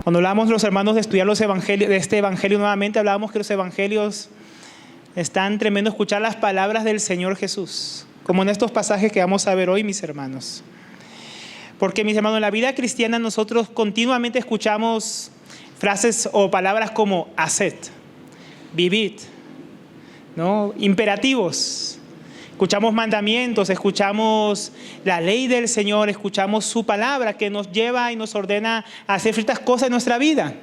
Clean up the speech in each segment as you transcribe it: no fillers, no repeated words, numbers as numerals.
Cuando hablábamos los hermanos de estudiar los evangelios, de este evangelio nuevamente, hablábamos que los evangelios están tremendo escuchar las palabras del Señor Jesús, como en estos pasajes que vamos a ver hoy, mis hermanos. Porque, mis hermanos, en la vida cristiana nosotros continuamente escuchamos frases o palabras como haced, vivid, ¿no? Imperativos. Escuchamos mandamientos, escuchamos la ley del Señor, escuchamos su palabra que nos lleva y nos ordena a hacer ciertas cosas en nuestra vida.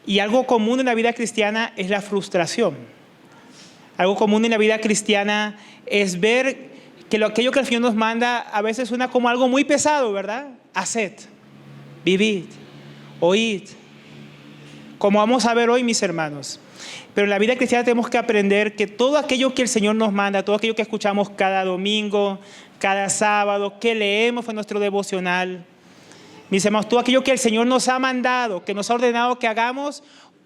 Y algo común en la vida cristiana es la frustración. Algo común en la vida cristiana es ver que aquello que el Señor nos manda a veces suena como algo muy pesado, ¿verdad? Haced, vivid, oíd. Como vamos a ver hoy, mis hermanos. Pero en la vida cristiana tenemos que aprender que todo aquello que el Señor nos manda, todo aquello que escuchamos cada domingo, cada sábado, que leemos en nuestro devocional, mis hermanos, todo aquello que el Señor nos ha mandado, que nos ha ordenado que hagamos,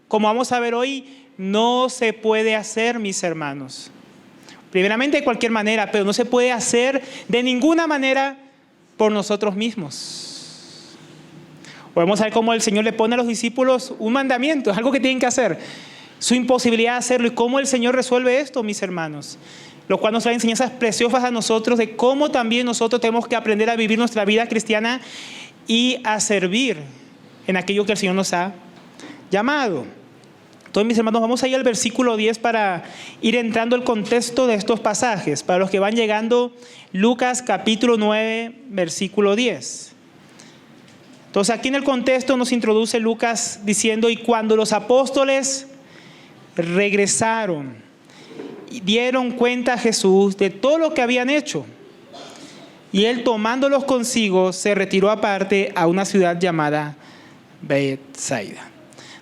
como vamos a ver hoy, no se puede hacer, mis hermanos. Primeramente de cualquier manera, pero no se puede hacer de ninguna manera por nosotros mismos. Podemos ver cómo el Señor le pone a los discípulos un mandamiento, es algo que tienen que hacer. Su imposibilidad de hacerlo y cómo el Señor resuelve esto, mis hermanos. Lo cual nos trae enseñanzas preciosas a nosotros de cómo también nosotros tenemos que aprender a vivir nuestra vida cristiana y a servir en aquello que el Señor nos ha llamado. Entonces, mis hermanos, vamos a ir al versículo 10 para ir entrando al contexto de estos pasajes. Para los que van llegando, Lucas capítulo 9, versículo 10. Entonces, aquí en el contexto nos introduce Lucas diciendo: y cuando los apóstoles regresaron y dieron cuenta a Jesús de todo lo que habían hecho, y él, tomándolos consigo, se retiró aparte a una ciudad llamada Betsaida.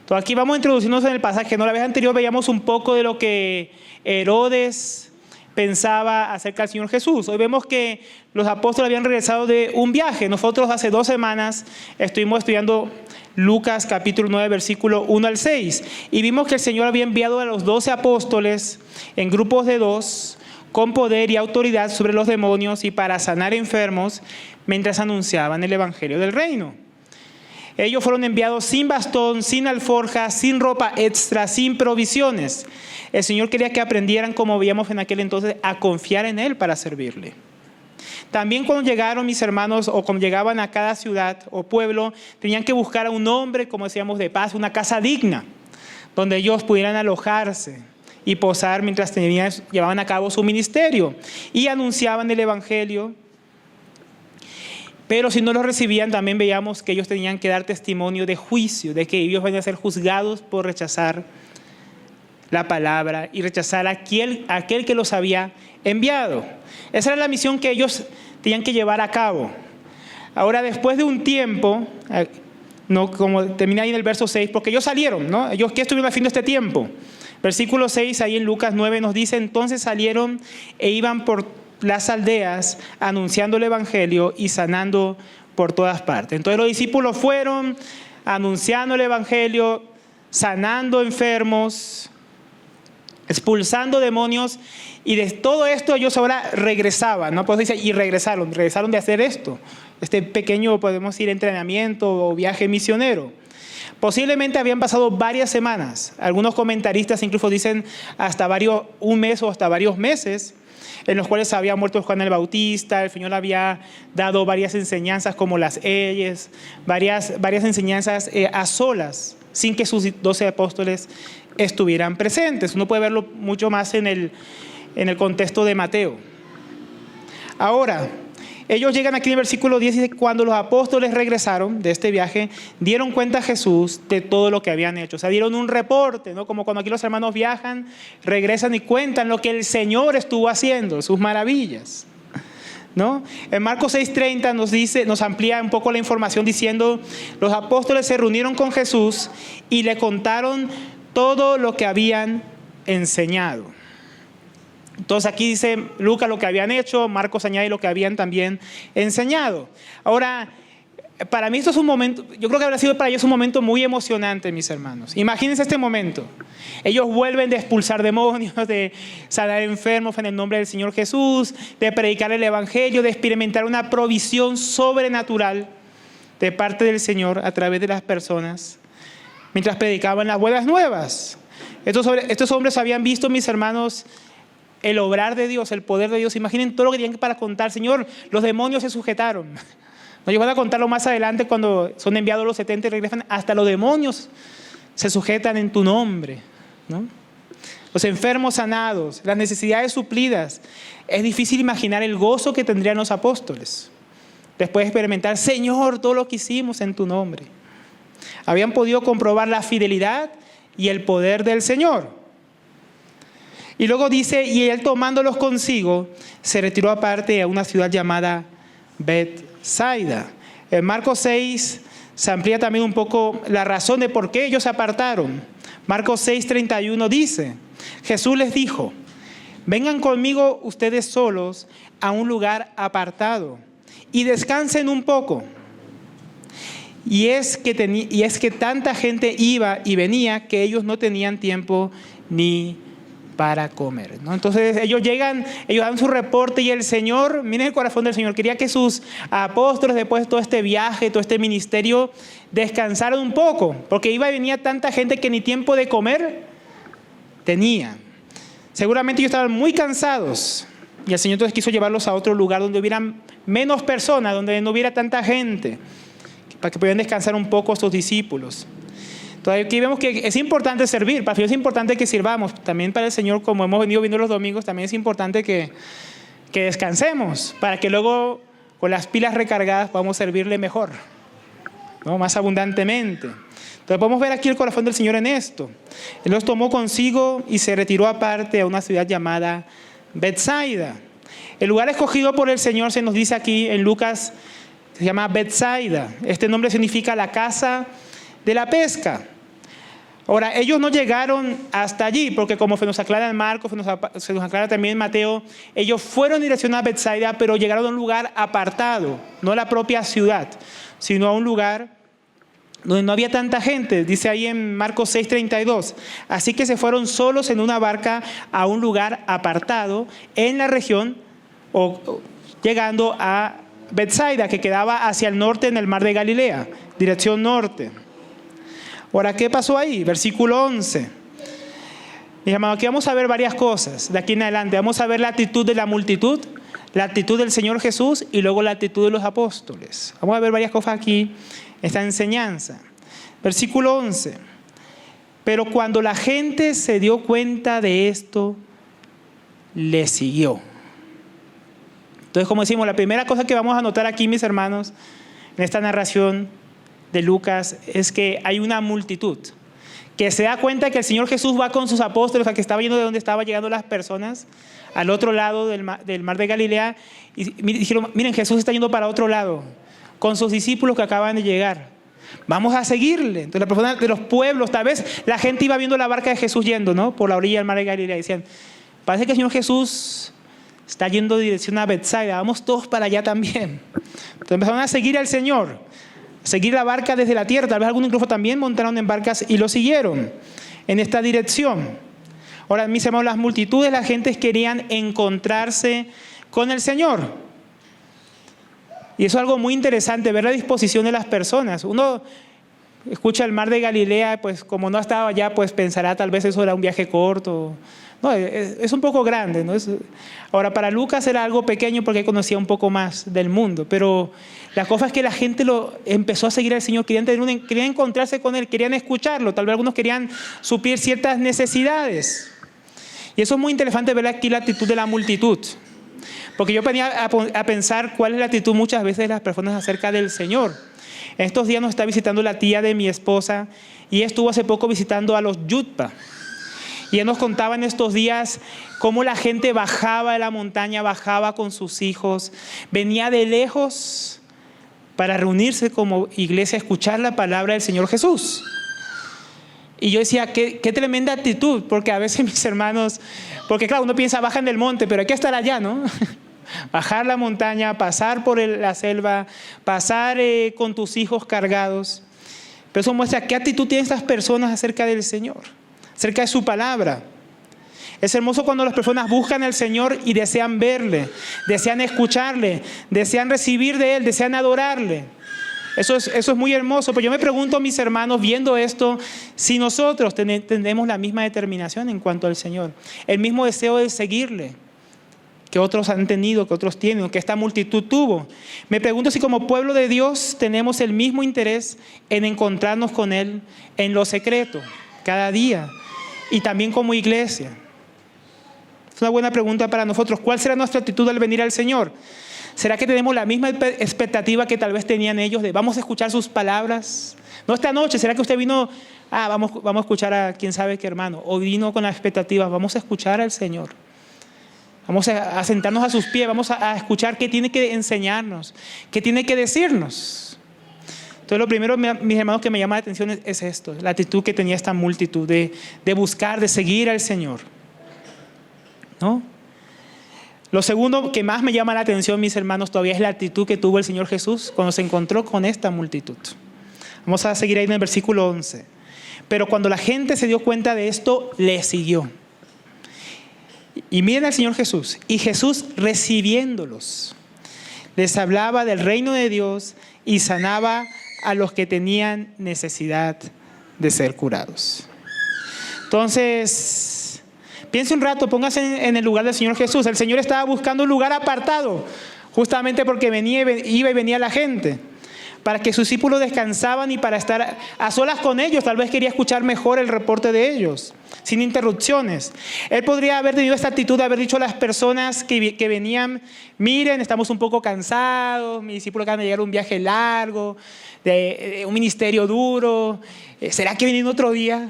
Entonces aquí vamos a introducirnos en el pasaje. No, la vez anterior veíamos un poco de lo que Herodes pensaba acerca del Señor Jesús. Hoy vemos que los apóstoles habían regresado de un viaje. Nosotros hace 2 semanas estuvimos estudiando Lucas capítulo 9, versículo 1 al 6. Y vimos que el Señor había enviado a los 12 apóstoles en grupos de 2, con poder y autoridad sobre los demonios y para sanar enfermos, mientras anunciaban el evangelio del reino. Ellos fueron enviados sin bastón, sin alforja, sin ropa extra, sin provisiones. El Señor quería que aprendieran, como veíamos en aquel entonces, a confiar en Él para servirle. También cuando llegaron, mis hermanos, o cuando llegaban a cada ciudad o pueblo, tenían que buscar a un hombre, como decíamos, de paz, una casa digna, donde ellos pudieran alojarse y posar mientras llevaban a cabo su ministerio. Y anunciaban el evangelio. Pero si no lo recibían, también veíamos que ellos tenían que dar testimonio de juicio, de que ellos van a ser juzgados por rechazar la palabra y rechazar a aquel que los había enviado. Esa era la misión que ellos tenían que llevar a cabo. Ahora, después de un tiempo, no, como termina ahí en el verso 6, porque ellos salieron, ¿no? Ellos, ¿qué estuvieron haciendo este tiempo? Versículo 6, ahí en Lucas 9 nos dice: entonces salieron e iban por las aldeas anunciando el evangelio y sanando por todas partes. Entonces los discípulos fueron anunciando el evangelio, sanando enfermos, expulsando demonios, y de todo esto ellos ahora regresaban, ¿no? Pues dice, y regresaron de hacer esto, este pequeño, podemos decir, entrenamiento o viaje misionero. Posiblemente habían pasado varias semanas. Algunos comentaristas incluso dicen hasta un mes o hasta varios meses, en los cuales había muerto Juan el Bautista. El Señor había dado varias enseñanzas como las leyes, varias enseñanzas a solas, sin que sus 12 apóstoles estuvieran presentes. Uno puede verlo mucho más en el contexto de Mateo. Ahora, ellos llegan aquí en el versículo 10 y dice: cuando los apóstoles regresaron de este viaje, dieron cuenta a Jesús de todo lo que habían hecho. O sea, dieron un reporte, ¿no? Como cuando aquí los hermanos viajan, regresan y cuentan lo que el Señor estuvo haciendo, sus maravillas, ¿no? En Marcos 6:30 nos amplía un poco la información diciendo: los apóstoles se reunieron con Jesús y le contaron todo lo que habían enseñado. Entonces aquí dice Lucas lo que habían hecho, Marcos añade lo que habían también enseñado. Ahora, para mí esto es un momento, yo creo que habrá sido para ellos un momento muy emocionante, mis hermanos. Imagínense este momento. Ellos vuelven de expulsar demonios, de sanar enfermos en el nombre del Señor Jesús, de predicar el evangelio, de experimentar una provisión sobrenatural de parte del Señor a través de las personas mientras predicaban las buenas nuevas. Estos hombres habían visto, mis hermanos, el obrar de Dios, el poder de Dios. Imaginen todo lo que tenían para contar. Señor, los demonios se sujetaron. Nos llevan a contarlo más adelante cuando son enviados los 70 y regresan. Hasta los demonios se sujetan en tu nombre, ¿no? Los enfermos sanados, las necesidades suplidas. Es difícil imaginar el gozo que tendrían los apóstoles después de experimentar, Señor, todo lo que hicimos en tu nombre. Habían podido comprobar la fidelidad y el poder del Señor. Y luego dice, y él tomándolos consigo, se retiró aparte a una ciudad llamada Betsaida. En Marcos 6 se amplía también un poco la razón de por qué ellos se apartaron. Marcos 6:31 dice, Jesús les dijo, vengan conmigo ustedes solos a un lugar apartado y descansen un poco. Y es que tanta gente iba y venía que ellos no tenían tiempo ni para comer, ¿no? Entonces ellos llegan, ellos dan su reporte y el Señor, miren el corazón del Señor, quería que sus apóstoles después de todo este viaje, todo este ministerio, descansaran un poco, porque iba y venía tanta gente que ni tiempo de comer tenían. Seguramente ellos estaban muy cansados y el Señor entonces quiso llevarlos a otro lugar donde hubieran menos personas, donde no hubiera tanta gente, para que pudieran descansar un poco sus discípulos. Entonces aquí vemos que es importante servir, para Dios es importante que sirvamos. También para el Señor, como hemos venido viendo los domingos, también es importante que descansemos, para que luego con las pilas recargadas podamos servirle mejor, ¿no? Más abundantemente. Entonces podemos ver aquí el corazón del Señor en esto. Él los tomó consigo y se retiró aparte a una ciudad llamada Betsaida. El lugar escogido por el Señor se nos dice aquí en Lucas, se llama Betsaida. Este nombre significa la casa de la pesca. Ahora, ellos no llegaron hasta allí, porque como se nos aclara en Marcos, se nos aclara también en Mateo, ellos fueron en dirección a Betsaida, pero llegaron a un lugar apartado, no a la propia ciudad, sino a un lugar donde no había tanta gente. Dice ahí en Marcos 6:32, así que se fueron solos en una barca a un lugar apartado en la región, llegando a Betsaida, que quedaba hacia el norte en el mar de Galilea, dirección norte. Ahora, ¿qué pasó ahí? Versículo 11. Mis amados, aquí vamos a ver varias cosas de aquí en adelante. Vamos a ver la actitud de la multitud, la actitud del Señor Jesús y luego la actitud de los apóstoles. Vamos a ver varias cosas aquí, esta enseñanza. Versículo 11. Pero cuando la gente se dio cuenta de esto, le siguió. Entonces, como decimos, la primera cosa que vamos a notar aquí, mis hermanos, en esta narración de Lucas, es que hay una multitud que se da cuenta que el Señor Jesús va con sus apóstoles, a que estaba yendo de donde estaban llegando las personas, al otro lado del mar de Galilea, y dijeron, miren, Jesús está yendo para otro lado, con sus discípulos que acaban de llegar. Vamos a seguirle. Entonces, las personas de los pueblos, tal vez la gente iba viendo la barca de Jesús yendo, ¿no?, por la orilla del mar de Galilea, y decían, parece que el Señor Jesús está yendo en dirección a Betsaida, vamos todos para allá también. Entonces empezaron a seguir al Señor, a seguir la barca desde la tierra. Tal vez algunos incluso también montaron en barcas y lo siguieron en esta dirección. Ahora, mis hermanos, las multitudes, las gentes querían encontrarse con el Señor. Y eso es algo muy interesante, ver la disposición de las personas. Uno escucha el mar de Galilea, pues como no estaba allá, pues pensará tal vez eso era un viaje corto. No, es un poco grande, ¿no? Ahora, para Lucas era algo pequeño porque conocía un poco más del mundo, pero la cosa es que la gente empezó a seguir al Señor, querían encontrarse con Él, querían escucharlo, tal vez algunos querían suplir ciertas necesidades. Y eso es muy interesante ver aquí la actitud de la multitud, porque yo venía a pensar cuál es la actitud muchas veces de las personas acerca del Señor. En estos días nos está visitando la tía de mi esposa y estuvo hace poco visitando a los Yutpa. Y él nos contaba en estos días cómo la gente bajaba de la montaña, bajaba con sus hijos, venía de lejos para reunirse como iglesia, a escuchar la palabra del Señor Jesús. Y yo decía, qué tremenda actitud, porque a veces mis hermanos, porque claro, uno piensa, bajan del monte, pero hay que estar allá, ¿no? Bajar la montaña, pasar por la selva, pasar con tus hijos cargados. Pero eso muestra qué actitud tienen estas personas acerca del Señor, acerca de su palabra. Es hermoso cuando las personas buscan al Señor y desean verle, desean escucharle, desean recibir de Él, desean adorarle. Eso es muy hermoso. Pero yo me pregunto, mis hermanos, viendo esto, si nosotros tenemos la misma determinación en cuanto al Señor, el mismo deseo de seguirle que otros han tenido, que otros tienen, que esta multitud tuvo. Me pregunto si como pueblo de Dios tenemos el mismo interés en encontrarnos con Él en lo secreto, cada día, y también como iglesia. Es una buena pregunta para nosotros. ¿Cuál será nuestra actitud al venir al Señor? ¿Será que tenemos la misma expectativa que tal vez tenían ellos de vamos a escuchar sus palabras? No esta noche, ¿será que usted vino, vamos a escuchar a quién sabe qué hermano? O vino con la expectativa, vamos a escuchar al Señor. Vamos a sentarnos a sus pies, vamos a escuchar qué tiene que enseñarnos, qué tiene que decirnos. Entonces lo primero, mis hermanos, que me llama la atención es esto, la actitud que tenía esta multitud de buscar, de seguir al Señor, ¿no? Lo segundo que más me llama la atención, mis hermanos, todavía es la actitud que tuvo el Señor Jesús cuando se encontró con esta multitud. Vamos a seguir ahí en el versículo 11. Pero cuando la gente se dio cuenta de esto, le siguió. Y miren al Señor Jesús. Y Jesús, recibiéndolos, les hablaba del reino de Dios y sanaba a los que tenían necesidad de ser curados. Entonces, piense un rato, póngase en el lugar del Señor Jesús. El Señor estaba buscando un lugar apartado, justamente porque iba y venía la gente, para que sus discípulos descansaban y para estar a solas con ellos. Tal vez quería escuchar mejor el reporte de ellos, sin interrupciones. Él podría haber tenido esta actitud de haber dicho a las personas que venían: miren, estamos un poco cansados, mis discípulos acaban de llegar a un viaje largo, de un ministerio duro, ¿será que vienen otro día?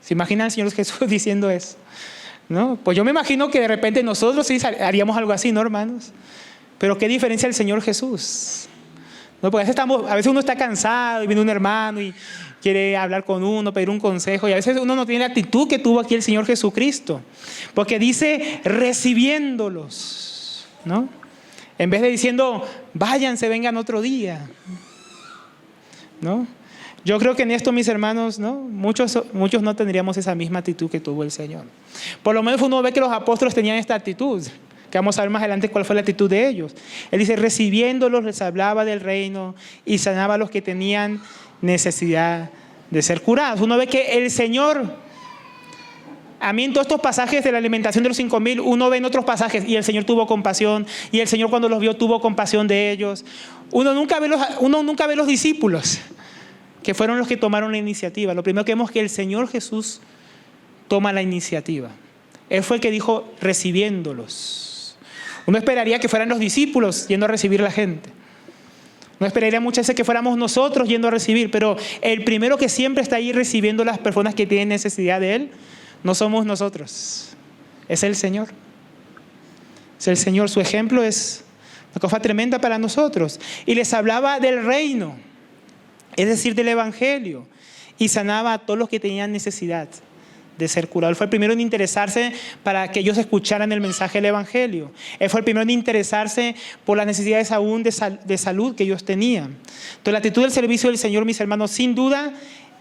¿Se imaginan al Señor Jesús diciendo eso? ¿No? Pues yo me imagino que de repente nosotros sí haríamos algo así, ¿no, hermanos? Pero ¿qué diferencia el Señor Jesús? No, porque a veces uno está cansado y viene un hermano y quiere hablar con uno, pedir un consejo, y a veces uno no tiene la actitud que tuvo aquí el Señor Jesucristo, porque dice recibiéndolos, ¿no? En vez de diciendo váyanse, vengan otro día, ¿no? Yo creo que en esto, mis hermanos, ¿no? Muchos no tendríamos esa misma actitud que tuvo el Señor. Por lo menos uno ve que los apóstoles tenían esta actitud, que vamos a ver más adelante cuál fue la actitud de ellos. Él dice, recibiéndolos, les hablaba del reino y sanaba a los que tenían necesidad de ser curados. Uno ve que el Señor, a mí en todos estos pasajes de la alimentación de los 5,000, uno ve en otros pasajes, y el Señor tuvo compasión, y el Señor cuando los vio tuvo compasión de ellos. Uno nunca ve los discípulos, que fueron los que tomaron la iniciativa. Lo primero que vemos es que el Señor Jesús toma la iniciativa. Él fue el que dijo, recibiéndolos. Uno esperaría que fueran los discípulos yendo a recibir a la gente. No esperaría muchas veces que fuéramos nosotros yendo a recibir, pero el primero que siempre está ahí recibiendo a las personas que tienen necesidad de Él, no somos nosotros, es el Señor. Es el Señor. Su ejemplo es una cosa tremenda para nosotros. Y les hablaba del reino, es decir, del Evangelio, y sanaba a todos los que tenían necesidad de ser curados. Él fue el primero en interesarse para que ellos escucharan el mensaje del Evangelio. Él fue el primero en interesarse por las necesidades aún de salud que ellos tenían. Entonces, la actitud del servicio del Señor, mis hermanos, sin duda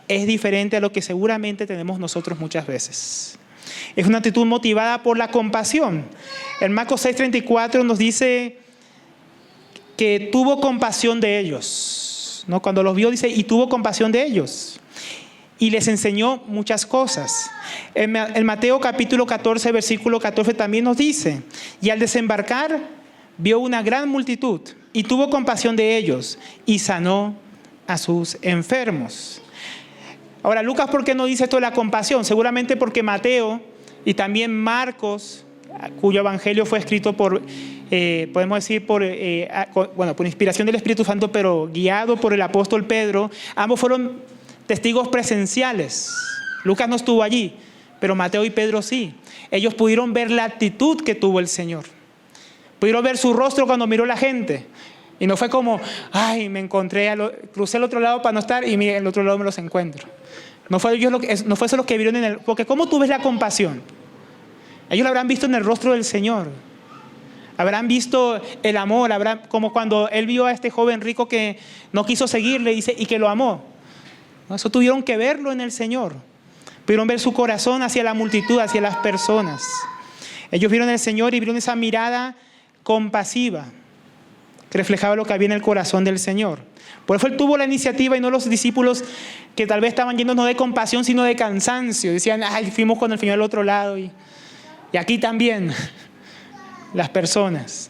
es diferente a lo que seguramente tenemos nosotros muchas veces. Es una actitud motivada por la compasión. En Marcos 6:34 nos dice que tuvo compasión de ellos, ¿no? Cuando los vio, dice, y tuvo compasión de ellos. Y les enseñó muchas cosas. En Mateo capítulo 14, versículo 14 también nos dice, y al desembarcar vio una gran multitud y tuvo compasión de ellos y sanó a sus enfermos. Ahora, Lucas, ¿por qué no dice esto de la compasión? Seguramente porque Mateo y también Marcos, cuyo evangelio fue escrito por, podemos decir, por inspiración del Espíritu Santo, pero guiado por el apóstol Pedro, ambos fueron testigos presenciales. Lucas no estuvo allí, pero Mateo y Pedro sí. Ellos pudieron ver la actitud que tuvo el Señor. Pudieron ver su rostro cuando miró a la gente. Y no fue como, ay, me encontré, crucé al otro lado para no estar y mira, el otro lado me los encuentro. No fue eso lo que vieron en él. Porque ¿cómo tú ves la compasión? Ellos lo habrán visto en el rostro del Señor. Habrán visto el amor, como cuando él vio a este joven rico que no quiso seguirle, dice, y que lo amó. Eso tuvieron que verlo en el Señor. Pudieron ver su corazón hacia la multitud, hacia las personas. Ellos vieron el Señor y vieron esa mirada compasiva. que reflejaba lo que había en el corazón del Señor. Por eso Él tuvo la iniciativa y no los discípulos que tal vez estaban yendo no de compasión, sino de cansancio. Decían, ay, fuimos con el Señor al otro lado y aquí también las personas.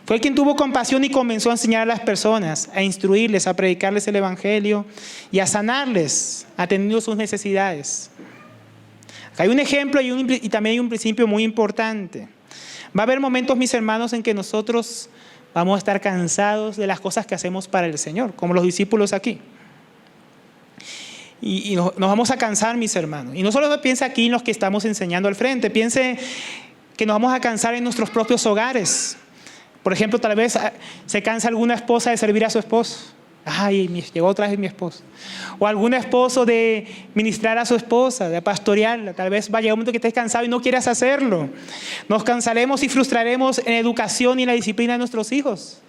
Fue Él quien tuvo compasión y comenzó a enseñar a las personas, a instruirles, a predicarles el Evangelio y a sanarles, atendiendo sus necesidades. Acá hay un ejemplo y también hay un principio muy importante. Va a haber momentos, mis hermanos, en que nosotros vamos a estar cansados de las cosas que hacemos para el Señor, como los discípulos aquí. Y nos vamos a cansar, mis hermanos. Y no solo piense aquí en los que estamos enseñando al frente, piense que nos vamos a cansar en nuestros propios hogares. Por ejemplo, tal vez se cansa alguna esposa de servir a su esposo. Ay, llegó otra vez mi esposo. O algún esposo de ministrar a su esposa, de pastorearla. Tal vez va a llegar un momento que estés cansado y no quieras hacerlo. Nos cansaremos y frustraremos en la educación y en la disciplina de nuestros hijos.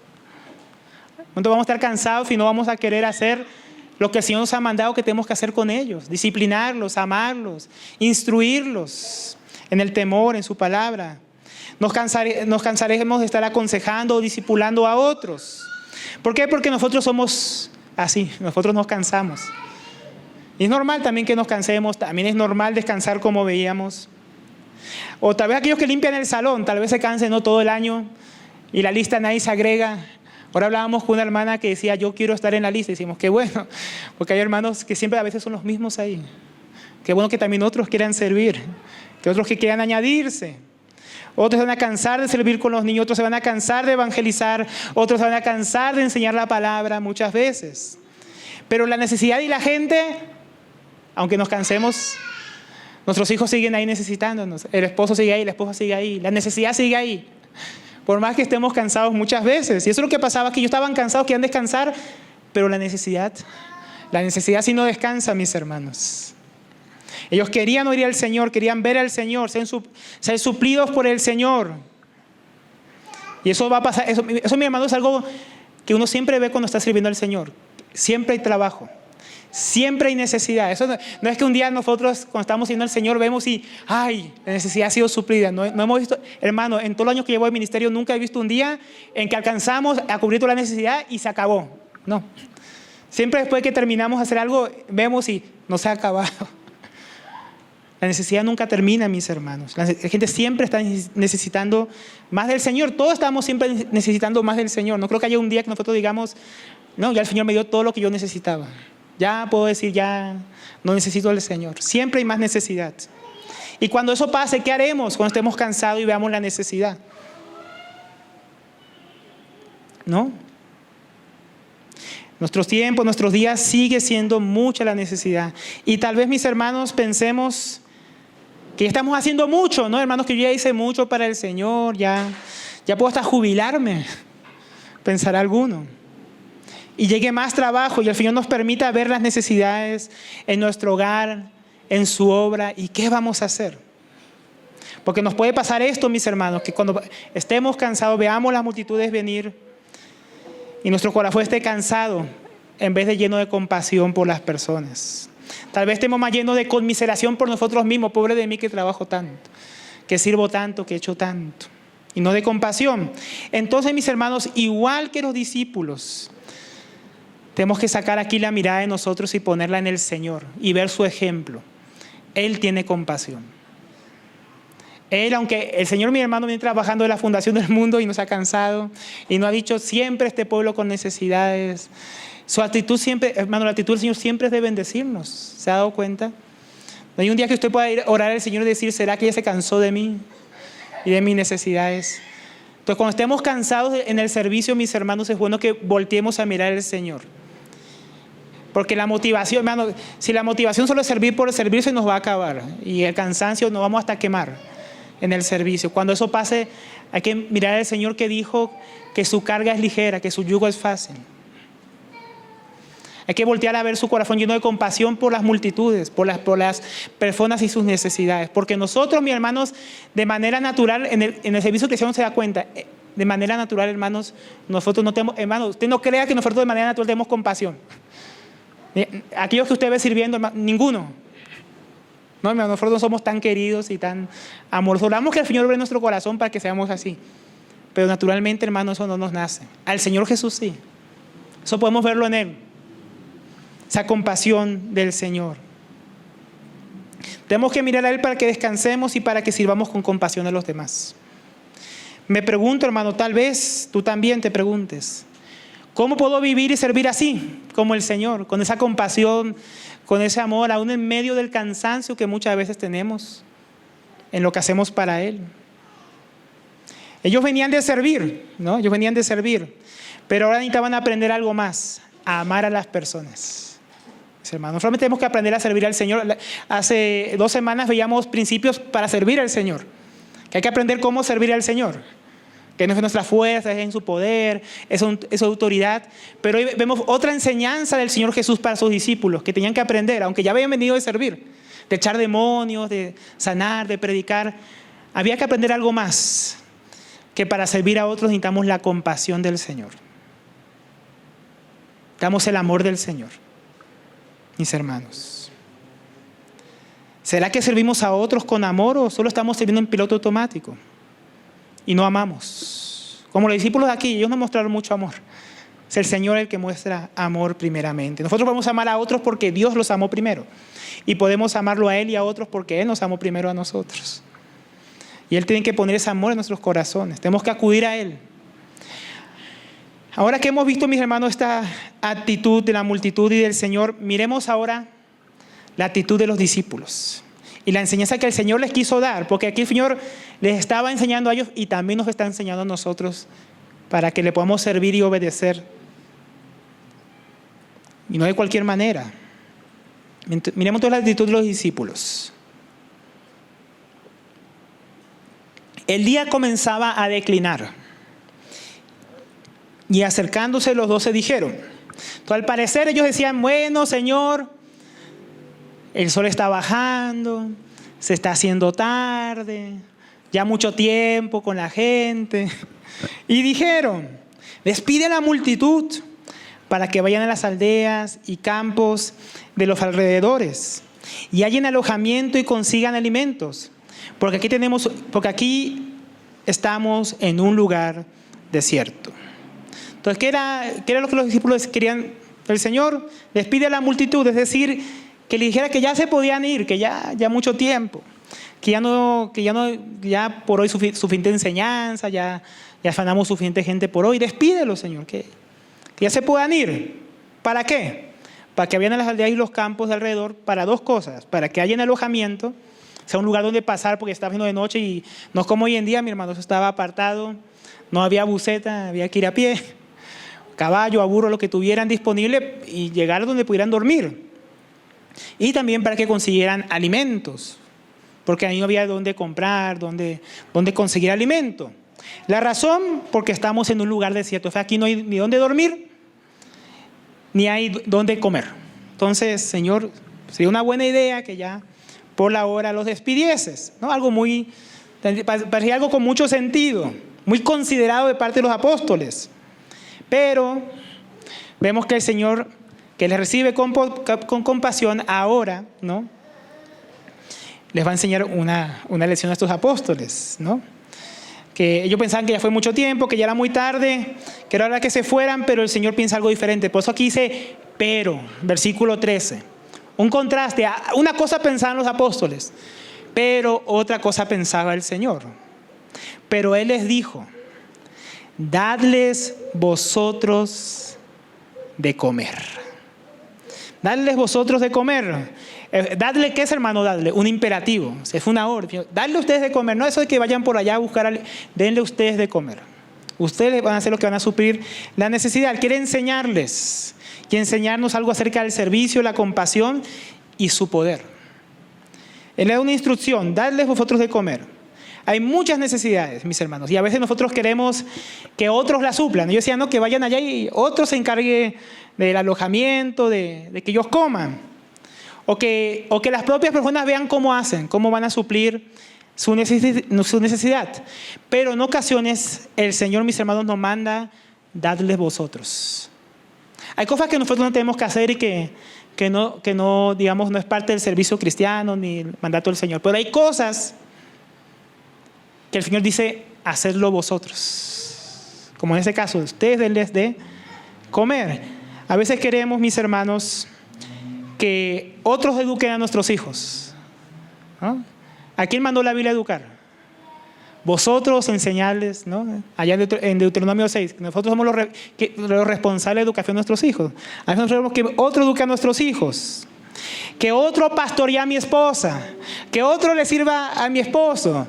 Entonces vamos a estar cansados y no vamos a querer hacer lo que el Señor nos ha mandado que tenemos que hacer con ellos. Disciplinarlos, amarlos, instruirlos en el temor, en su palabra. Nos cansaremos de estar aconsejando o discipulando a otros. ¿Por qué? Porque nosotros somos así, nosotros nos cansamos. Y es normal también que nos cansemos, también es normal descansar como veíamos. O tal vez aquellos que limpian el salón, tal vez se cansen no todo el año y la lista nadie se agrega. Ahora hablábamos con una hermana que decía, yo quiero estar en la lista. Y decimos, qué bueno, porque hay hermanos que siempre a veces son los mismos ahí. Qué bueno que también otros quieran servir, que otros que quieran añadirse. Otros se van a cansar de servir con los niños, otros se van a cansar de evangelizar, otros se van a cansar de enseñar la palabra muchas veces. Pero la necesidad y la gente, aunque nos cansemos, nuestros hijos siguen ahí necesitándonos. El esposo sigue ahí, la esposa sigue ahí, la necesidad sigue ahí. Por más que estemos cansados muchas veces. Y eso es lo que pasaba, que ellos estaban cansados, querían descansar, pero la necesidad sí no descansa, mis hermanos. Ellos querían oír al Señor, querían ver al Señor, ser suplidos por el Señor. Y eso va a pasar, eso, mi hermano, es algo que uno siempre ve cuando está sirviendo al Señor. Siempre hay trabajo, siempre hay necesidad. Eso no es que un día nosotros, cuando estamos sirviendo al Señor, vemos y, ay, la necesidad ha sido suplida. No hemos visto, hermano, en todos los años que llevo de ministerio, nunca he visto un día en que alcanzamos a cubrir toda la necesidad y se acabó. No. Siempre después de que terminamos de hacer algo, vemos y no se ha acabado. La necesidad nunca termina, mis hermanos. La gente siempre está necesitando más del Señor. Todos estamos siempre necesitando más del Señor. No creo que haya un día que nosotros digamos, no, ya el Señor me dio todo lo que yo necesitaba. Ya puedo decir, ya no necesito del Señor. Siempre hay más necesidad. Y cuando eso pase, ¿qué haremos cuando estemos cansados y veamos la necesidad? ¿No? Nuestros tiempos, nuestros días sigue siendo mucha la necesidad. Y tal vez, mis hermanos, pensemos que estamos haciendo mucho, ¿no? Hermanos, que yo ya hice mucho para el Señor, ya puedo hasta jubilarme, pensará alguno. Y llegue más trabajo y el Señor nos permita ver las necesidades en nuestro hogar, en su obra. ¿Y qué vamos a hacer? Porque nos puede pasar esto, mis hermanos, que cuando estemos cansados, veamos las multitudes venir y nuestro corazón esté cansado en vez de lleno de compasión por las personas. Tal vez estemos más llenos de conmiseración por nosotros mismos. Pobre de mí que trabajo tanto, que sirvo tanto, que he hecho tanto. Y no de compasión. Entonces, mis hermanos, igual que los discípulos, tenemos que sacar aquí la mirada de nosotros y ponerla en el Señor y ver su ejemplo. Él tiene compasión. Él, aunque el Señor, mi hermano, viene trabajando en la fundación del mundo y nos ha cansado y nos ha dicho siempre este pueblo con necesidades. Su actitud siempre, hermano, la actitud del Señor siempre es de bendecirnos. ¿Se ha dado cuenta? No hay un día que usted pueda ir a orar al Señor y decir, ¿será que ya se cansó de mí y de mis necesidades? Entonces, cuando estemos cansados en el servicio, mis hermanos, es bueno que volteemos a mirar al Señor. Porque la motivación, hermano, si la motivación solo es servir por el servicio, se nos va a acabar. Y el cansancio nos vamos hasta quemar en el servicio. Cuando eso pase, hay que mirar al Señor que dijo que su carga es ligera, que su yugo es fácil. Hay que voltear a ver su corazón lleno de compasión por las multitudes, por las personas y sus necesidades. Porque nosotros, mis hermanos, de manera natural, en el servicio cristiano se da cuenta, de manera natural, hermanos, nosotros no tenemos, hermanos, usted no crea que nosotros de manera natural tenemos compasión. Aquellos que usted ve sirviendo, hermano, ninguno. No, nosotros no somos tan queridos y tan amorosos. Oramos que el Señor obre nuestro corazón para que seamos así. pero naturalmente, hermano, eso no nos nace. Al Señor Jesús sí. Eso podemos verlo en Él. Esa compasión del Señor. Tenemos que mirar a Él para que descansemos y para que sirvamos con compasión a los demás. Me pregunto, hermano, tal vez tú también te preguntes, ¿cómo puedo vivir y servir así como el Señor? Con esa compasión, con ese amor, aún en medio del cansancio que muchas veces tenemos en lo que hacemos para Él. Ellos venían de servir, ¿no? Ellos venían de servir, pero ahora necesitaban aprender algo más, a amar a las personas. Hermanos, solamente tenemos que aprender a servir al Señor. Hace 2 semanas veíamos principios para servir al Señor, que hay que aprender cómo servir al Señor, que no es nuestra fuerza, es en su poder, es su autoridad. Pero hoy vemos otra enseñanza del Señor Jesús para sus discípulos, que tenían que aprender, aunque ya habían venido de servir, de echar demonios, de sanar, de predicar. Había que aprender algo más, que para servir a otros necesitamos la compasión del Señor. Necesitamos el amor del Señor, mis hermanos. ¿Será que servimos a otros con amor o solo estamos sirviendo en piloto automático y no amamos? Como los discípulos de aquí, ellos no mostraron mucho amor. Es el Señor el que muestra amor primeramente. Nosotros podemos amar a otros porque Dios los amó primero. Y podemos amarlo a Él y a otros porque Él nos amó primero a nosotros. Y Él tiene que poner ese amor en nuestros corazones. Tenemos que acudir a Él. Ahora que hemos visto, mis hermanos, esta actitud de la multitud y del Señor, miremos ahora la actitud de los discípulos y la enseñanza que el Señor les quiso dar, porque aquí el Señor les estaba enseñando a ellos y también nos está enseñando a nosotros para que le podamos servir y obedecer. Y no de cualquier manera. Miremos toda la actitud de los discípulos. El día comenzaba a declinar. Y acercándose los 12 dijeron. Entonces, al parecer ellos decían, bueno, Señor, el sol está bajando, se está haciendo tarde, ya mucho tiempo con la gente. Y dijeron, despide a la multitud para que vayan a las aldeas y campos de los alrededores y hallen alojamiento y consigan alimentos. Porque aquí estamos en un lugar desierto. Entonces, ¿qué era lo que los discípulos querían? El Señor despide a la multitud, es decir, que le dijera que ya se podían ir, que ya mucho tiempo, que ya por hoy suficiente enseñanza, ya afanamos suficiente gente por hoy. Despídelo, Señor, que ya se puedan ir. ¿Para qué? Para que vayan a las aldeas y los campos de alrededor, para 2 cosas: para que haya alojamiento, sea un lugar donde pasar porque estaba haciendo de noche y no es como hoy en día, mi hermano, eso estaba apartado, no había buseta, había que ir a pie, caballo, a burro, lo que tuvieran disponible y llegar donde pudieran dormir. Y también para que consiguieran alimentos, porque ahí no había dónde comprar, dónde conseguir alimento. La razón, porque estamos en un lugar desierto. O sea, aquí no hay ni dónde dormir, ni hay dónde comer. Entonces, Señor, sería una buena idea que ya por la hora los despidieses, ¿no? Parecía algo con mucho sentido, muy considerado de parte de los apóstoles. Pero vemos que el Señor, que les recibe con compasión, ahora, ¿no?, les va a enseñar una lección a estos apóstoles, ¿no? Que ellos pensaban que ya fue mucho tiempo, que ya era muy tarde, que era hora que se fueran, pero el Señor piensa algo diferente. Por eso aquí dice, pero, versículo 13. Un contraste. Una cosa pensaban los apóstoles, pero otra cosa pensaba el Señor. Pero Él les dijo, dadles vosotros de comer. Dadles vosotros de comer. Dadle, ¿qué es, hermano? Dadle un imperativo, es una orden. Dadle ustedes de comer, no eso de que vayan por allá a buscar, denle ustedes de comer. Ustedes van a ser los que van a suplir la necesidad. Quiere enseñarles y enseñarnos algo acerca del servicio, la compasión y su poder. Él le da una instrucción, dadles vosotros de comer. Hay muchas necesidades, mis hermanos, y a veces nosotros queremos que otros la suplan. Yo decía, no, que vayan allá y otros se encarguen del alojamiento, de que ellos coman. O que las propias personas vean cómo hacen, cómo van a suplir su necesidad. Pero en ocasiones el Señor, mis hermanos, nos manda, dadles vosotros. Hay cosas que nosotros no tenemos que hacer y que no, digamos, no es parte del servicio cristiano ni el mandato del Señor. Pero hay cosas que el Señor dice, hacedlo vosotros. Como en este caso, ustedes denles de comer. A veces queremos, mis hermanos, que otros eduquen a nuestros hijos, ¿no? ¿A quién mandó la Biblia a educar? Vosotros enseñarles, ¿no? Allá en Deuteronomio 6, nosotros somos los responsables de educación de nuestros hijos. A veces nosotros queremos que otro eduque a nuestros hijos, que otro pastoree a mi esposa, que otro le sirva a mi esposo,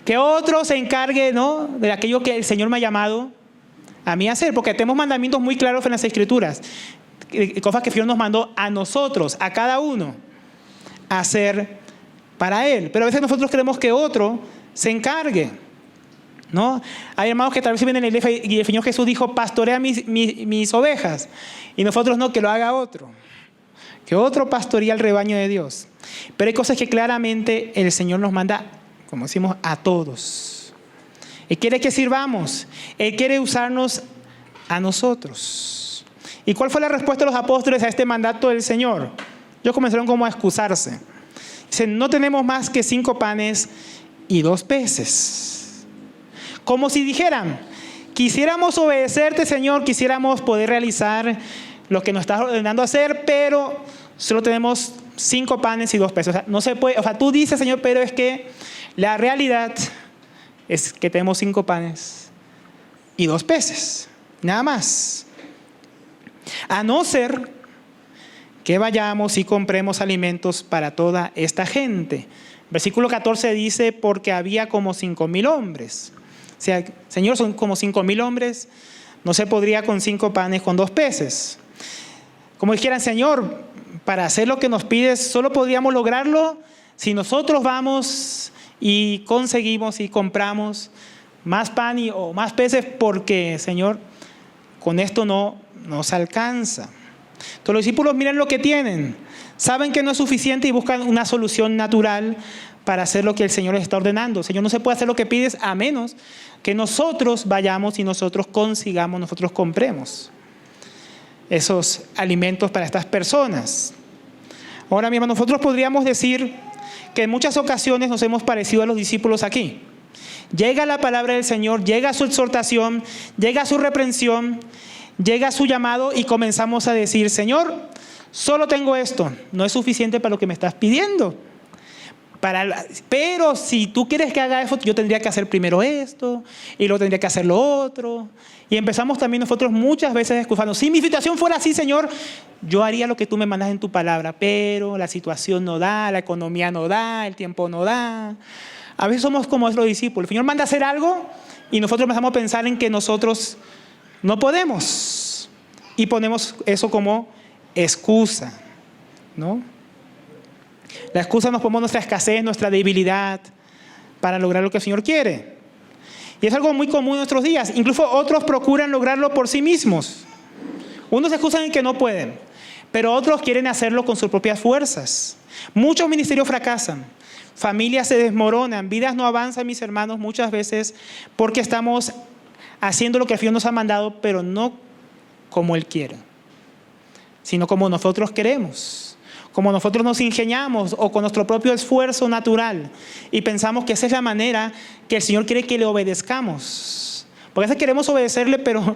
que otro se encargue, ¿no?, de aquello que el Señor me ha llamado a mí a hacer, porque tenemos mandamientos muy claros en las Escrituras, cosas que el Señor nos mandó a nosotros, a cada uno, a hacer para Él. Pero a veces nosotros queremos que otro se encargue, ¿no? Hay hermanos que tal vez vienen en la iglesia y el Señor Jesús dijo, pastorea mis ovejas, y nosotros no, que lo haga otro, que otro pastoree el rebaño de Dios. Pero hay cosas que claramente el Señor nos manda, como decimos, a todos. Él quiere que sirvamos, Él quiere usarnos a nosotros. ¿Y cuál fue la respuesta de los apóstoles a este mandato del Señor? Ellos comenzaron como a excusarse. Dicen, no tenemos más que 5 panes y 2 peces. Como si dijeran, quisiéramos obedecerte, Señor, quisiéramos poder realizar lo que nos estás ordenando hacer, pero solo tenemos 5 panes y 2 peces. O sea, no se puede, o sea, tú dices, Señor, pero es que la realidad es que tenemos 5 panes y 2 peces, nada más. A no ser que vayamos y compremos alimentos para toda esta gente. Versículo 14 dice, porque había como 5,000 hombres. O sea, Señor, son como 5,000 hombres, no se podría con 5 panes, con 2 peces. Como dijeran, Señor, para hacer lo que nos pides, solo podríamos lograrlo si nosotros vamos y conseguimos y compramos más pan o más peces, porque, Señor, con esto no nos alcanza. Entonces los discípulos miran lo que tienen, saben que no es suficiente y buscan una solución natural para hacer lo que el Señor les está ordenando. Señor, no se puede hacer lo que pides a menos que nosotros vayamos y nosotros consigamos, nosotros compremos esos alimentos para estas personas. Ahora mismo nosotros podríamos decir que en muchas ocasiones nos hemos parecido a los discípulos aquí. Llega la palabra del Señor, llega su exhortación, llega su reprensión, llega su llamado y comenzamos a decir, Señor, solo tengo esto, no es suficiente para lo que me estás pidiendo. Pero si tú quieres que haga eso, yo tendría que hacer primero esto y luego tendría que hacer lo otro. Y empezamos también nosotros muchas veces excusando, si mi situación fuera así, Señor, yo haría lo que tú me mandas en tu palabra, pero la situación no da, la economía no da, el tiempo no da. A veces somos como los discípulos. El Señor manda a hacer algo y nosotros empezamos a pensar en que nosotros no podemos. Y ponemos eso como excusa, ¿no? La excusa nos ponemos nuestra escasez, nuestra debilidad para lograr lo que el Señor quiere. Y es algo muy común en nuestros días. Incluso otros procuran lograrlo por sí mismos. Unos se excusan en que no pueden, pero otros quieren hacerlo con sus propias fuerzas. Muchos ministerios fracasan, familias se desmoronan, vidas no avanzan, mis hermanos, muchas veces porque estamos haciendo lo que el Señor nos ha mandado, pero no como Él quiere, sino como nosotros queremos. Como nosotros nos ingeniamos o con nuestro propio esfuerzo natural y pensamos que esa es la manera que el Señor quiere que le obedezcamos. Porque a veces queremos obedecerle, pero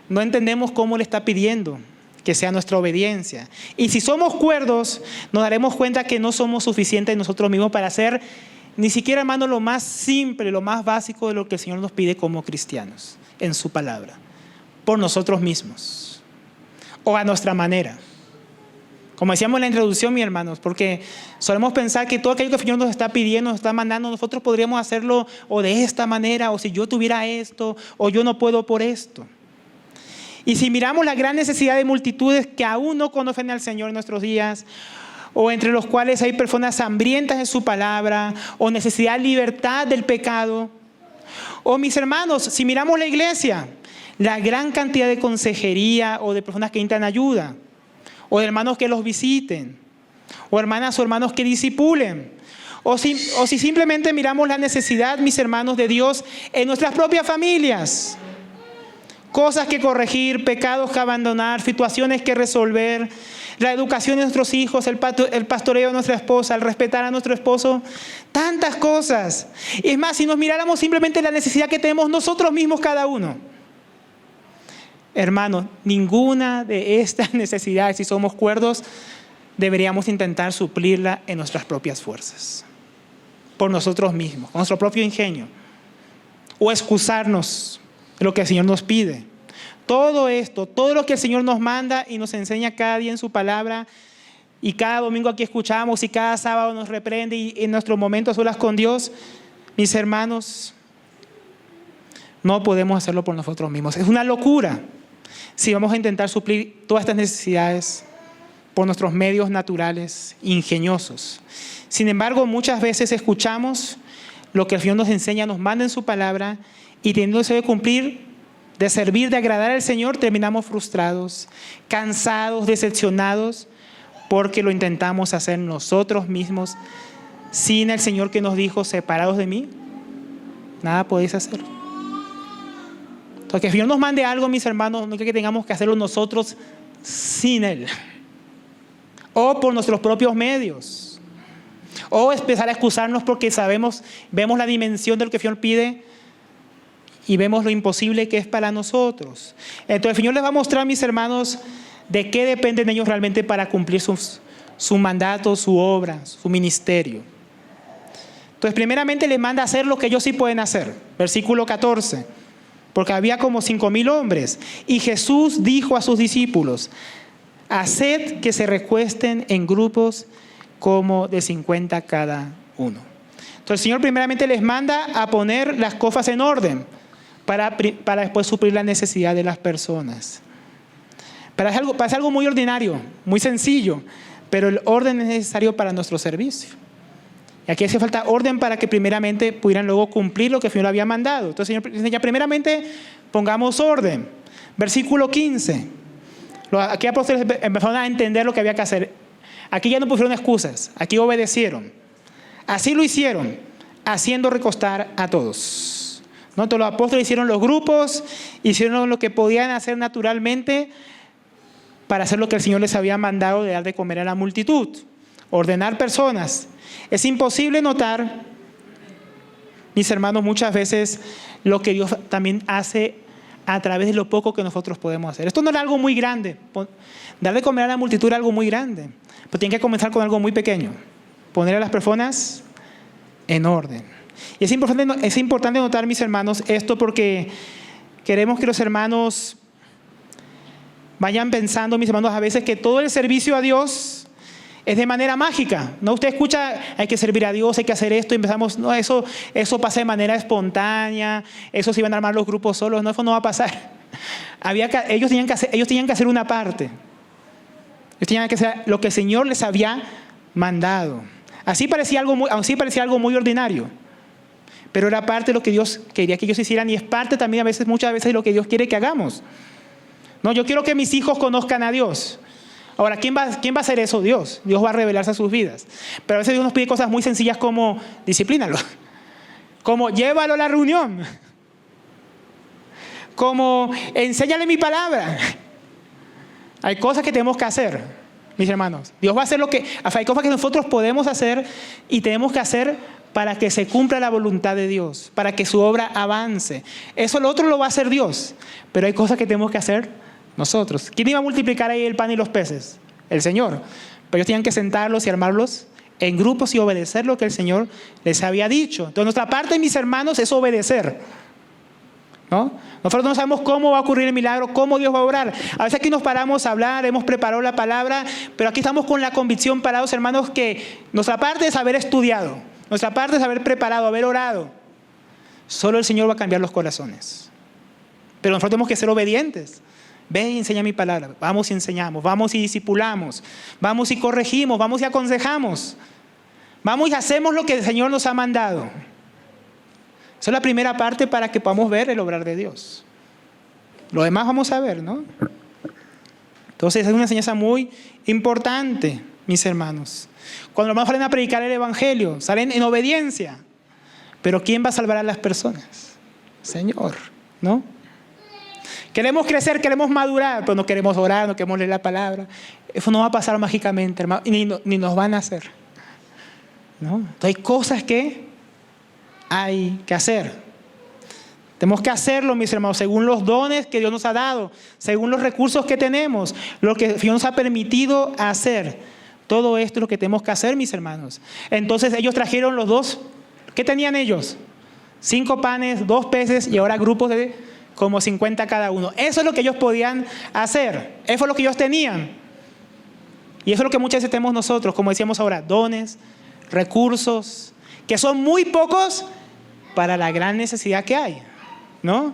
no entendemos cómo le está pidiendo que sea nuestra obediencia. Y si somos cuerdos, nos daremos cuenta que no somos suficientes nosotros mismos para hacer ni siquiera, hermano, lo más simple, lo más básico de lo que el Señor nos pide como cristianos en su palabra, por nosotros mismos o a nuestra manera. Como decíamos en la introducción, mis hermanos, porque solemos pensar que todo aquello que el Señor nos está pidiendo, nos está mandando, nosotros podríamos hacerlo o de esta manera, o si yo tuviera esto, o yo no puedo por esto. Y si miramos la gran necesidad de multitudes que aún no conocen al Señor en nuestros días, o entre los cuales hay personas hambrientas de su palabra, o necesidad de libertad del pecado, o mis hermanos, si miramos la iglesia, la gran cantidad de consejería o de personas que necesitan ayuda, o de hermanos que los visiten, o hermanas o hermanos que discipulen, o si simplemente miramos la necesidad, mis hermanos, de Dios en nuestras propias familias. cosas que corregir, pecados que abandonar, situaciones que resolver, la educación de nuestros hijos, el pastoreo de nuestra esposa, el respetar a nuestro esposo, tantas cosas. Y es más, si nos miráramos simplemente la necesidad que tenemos nosotros mismos cada uno. Hermanos, ninguna de estas necesidades, si somos cuerdos, deberíamos intentar suplirla en nuestras propias fuerzas, por nosotros mismos, con nuestro propio ingenio, o excusarnos de lo que el Señor nos pide. Todo esto, todo lo que el Señor nos manda y nos enseña cada día en su palabra, y cada domingo aquí escuchamos y cada sábado nos reprende, y en nuestros momentos solas con Dios, mis hermanos, no podemos hacerlo por nosotros mismos. Es una locura si vamos a intentar suplir todas estas necesidades por nuestros medios naturales, ingeniosos. Sin embargo, muchas veces escuchamos lo que el Señor nos enseña, nos manda en su palabra, y teniendo deseo de cumplir, de servir, de agradar al Señor, terminamos frustrados, cansados, decepcionados, porque lo intentamos hacer nosotros mismos, sin el Señor que nos dijo: separados de mí, nada podéis hacer. Entonces, que el Señor nos mande algo, mis hermanos, no es que tengamos que hacerlo nosotros sin Él, o por nuestros propios medios, o empezar a excusarnos porque vemos la dimensión de lo que el Señor pide y vemos lo imposible que es para nosotros. Entonces el Señor les va a mostrar, mis hermanos, de qué dependen ellos realmente para cumplir su mandato, su obra, su ministerio. Entonces primeramente les manda a hacer lo que ellos sí pueden hacer. Versículo 14. Porque había como 5,000 hombres. Y Jesús dijo a sus discípulos: haced que se recuesten en grupos como de 50 cada uno. Entonces el Señor primeramente les manda a poner las cosas en orden para después suplir la necesidad de las personas. Parece algo muy ordinario, muy sencillo, pero el orden es necesario para nuestro servicio. Y aquí hace falta orden para que primeramente pudieran luego cumplir lo que el Señor había mandado. Entonces el Señor enseña: primeramente pongamos orden. Versículo 15. Aquí los apóstoles empezaron a entender lo que había que hacer. Aquí ya no pusieron excusas, aquí obedecieron. Así lo hicieron, haciendo recostar a todos. ¿No? Entonces los apóstoles hicieron los grupos, hicieron lo que podían hacer naturalmente para hacer lo que el Señor les había mandado, de dar de comer a la multitud, ordenar personas. Es imposible notar, mis hermanos, muchas veces lo que Dios también hace a través de lo poco que nosotros podemos hacer. Esto no era algo muy grande. Dar de comer a la multitud era algo muy grande, pero tiene que comenzar con algo muy pequeño: poner a las personas en orden. Y es importante notar, mis hermanos, esto, porque queremos que los hermanos vayan pensando, mis hermanos, a veces que todo el servicio a Dios es de manera mágica. No, usted escucha: hay que servir a Dios, hay que hacer esto, y empezamos: no, eso pasa de manera espontánea, eso se iban a armar los grupos solos. No, eso no va a pasar. Ellos tenían que hacer una parte. Ellos tenían que hacer lo que el Señor les había mandado. Así parecía algo muy ordinario, pero era parte de lo que Dios quería que ellos hicieran, y es parte también muchas veces de lo que Dios quiere que hagamos. No, yo quiero que mis hijos conozcan a Dios. Ahora, ¿quién va a hacer eso? Dios. Dios va a revelarse a sus vidas. Pero a veces Dios nos pide cosas muy sencillas como: disciplínalo, como llévalo a la reunión, como enséñale mi palabra. Hay cosas que tenemos que hacer, mis hermanos. Dios va a hacer hay cosas que nosotros podemos hacer y tenemos que hacer para que se cumpla la voluntad de Dios, para que su obra avance. Eso lo otro lo va a hacer Dios, pero hay cosas que tenemos que hacer nosotros. ¿Quién iba a multiplicar ahí el pan y los peces? El Señor. Pero ellos tenían que sentarlos y armarlos en grupos y obedecer lo que el Señor les había dicho. Entonces nuestra parte, mis hermanos, es obedecer, ¿no? Nosotros no sabemos cómo va a ocurrir el milagro, cómo Dios va a obrar. A veces aquí nos paramos a hablar, hemos preparado la palabra, pero aquí estamos con la convicción, parados, hermanos, que nuestra parte es haber estudiado, nuestra parte es haber preparado, haber orado. Solo el Señor va a cambiar los corazones. Pero nosotros tenemos que ser obedientes. Ve y enseña mi palabra. Vamos y enseñamos, vamos y discipulamos, vamos y corregimos, vamos y aconsejamos, vamos y hacemos lo que el Señor nos ha mandado. Esa es la primera parte para que podamos ver el obrar de Dios. Lo demás vamos a ver, ¿no? Entonces es una enseñanza muy importante, mis hermanos. Cuando los hermanos salen a predicar el evangelio, salen en obediencia. Pero ¿quién va a salvar a las personas? Señor, ¿no? Queremos crecer, queremos madurar, pero no queremos orar, no queremos leer la palabra. Eso no va a pasar mágicamente, hermano, ni nos van a hacer, ¿no? Entonces hay cosas que hay que hacer. Tenemos que hacerlo, mis hermanos, según los dones que Dios nos ha dado, según los recursos que tenemos, lo que Dios nos ha permitido hacer. Todo esto es lo que tenemos que hacer, mis hermanos. Entonces ellos trajeron los dos. ¿Qué tenían ellos? 5 panes, 2 peces y ahora grupos de como 50 cada uno. Eso es lo que ellos podían hacer. Eso es lo que ellos tenían. Y eso es lo que muchas veces tenemos nosotros, como decíamos ahora, dones, recursos, que son muy pocos para la gran necesidad que hay, ¿no?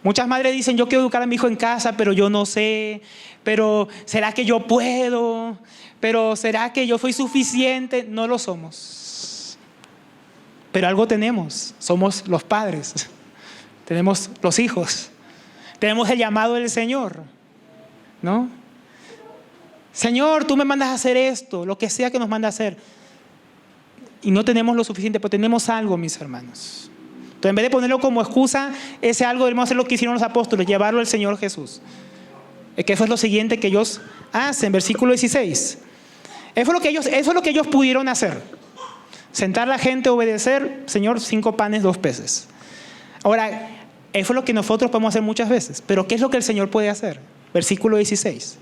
Muchas madres dicen, yo quiero educar a mi hijo en casa, pero yo no sé, pero ¿será que yo puedo? Pero ¿será que yo soy suficiente? No lo somos. Pero algo tenemos, somos los padres, tenemos los hijos, tenemos el llamado del Señor, ¿no? Señor, tú me mandas a hacer esto, lo que sea que nos manda a hacer. Y no tenemos lo suficiente, pero tenemos algo, mis hermanos. Entonces, en vez de ponerlo como excusa, ese algo debemos hacer lo que hicieron los apóstoles, llevarlo al Señor Jesús. Es que eso es lo siguiente que ellos hacen, versículo 16. Eso es lo que ellos pudieron hacer. Sentar a la gente, obedecer, Señor, 5 panes, 2 peces. Ahora, eso es lo que nosotros podemos hacer muchas veces. Pero ¿qué es lo que el Señor puede hacer? Versículo 16.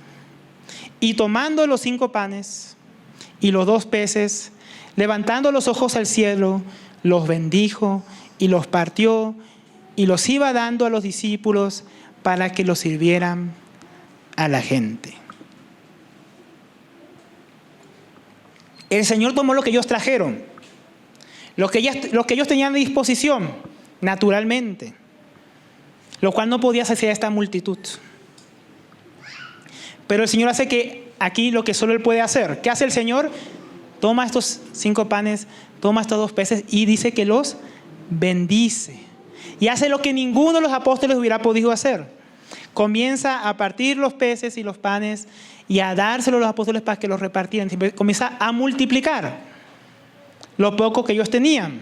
Y tomando los 5 panes y los 2 peces, levantando los ojos al cielo, los bendijo y los partió y los iba dando a los discípulos para que los sirvieran a la gente. El Señor tomó lo que ellos trajeron, lo que ellos tenían a disposición, naturalmente, lo cual no podía saciar a esta multitud. Pero el Señor hace que aquí lo que solo Él puede hacer. ¿Qué hace el Señor? Toma estos 5 panes, toma estos 2 peces y dice que los bendice. Y hace lo que ninguno de los apóstoles hubiera podido hacer. Comienza a partir los peces y los panes y a dárselos a los apóstoles para que los repartieran. Comienza a multiplicar lo poco que ellos tenían.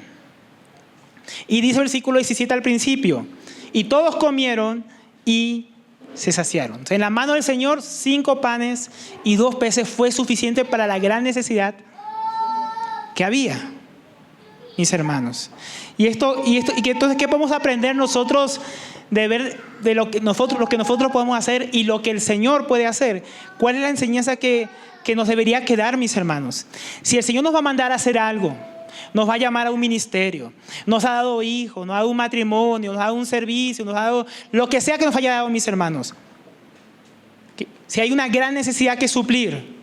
Y dice el versículo 17 al principio, y todos comieron y se saciaron. Entonces, en la mano del Señor, 5 panes y 2 peces fue suficiente para la gran necesidad que había, mis hermanos. Entonces, ¿qué podemos aprender nosotros de ver de lo que nosotros podemos hacer y lo que el Señor puede hacer? ¿Cuál es la enseñanza que nos debería quedar, mis hermanos? Si el Señor nos va a mandar a hacer algo, nos va a llamar a un ministerio, nos ha dado hijos, nos ha dado un matrimonio, nos ha dado un servicio, nos ha dado lo que sea que nos haya dado, mis hermanos. Si hay una gran necesidad que suplir,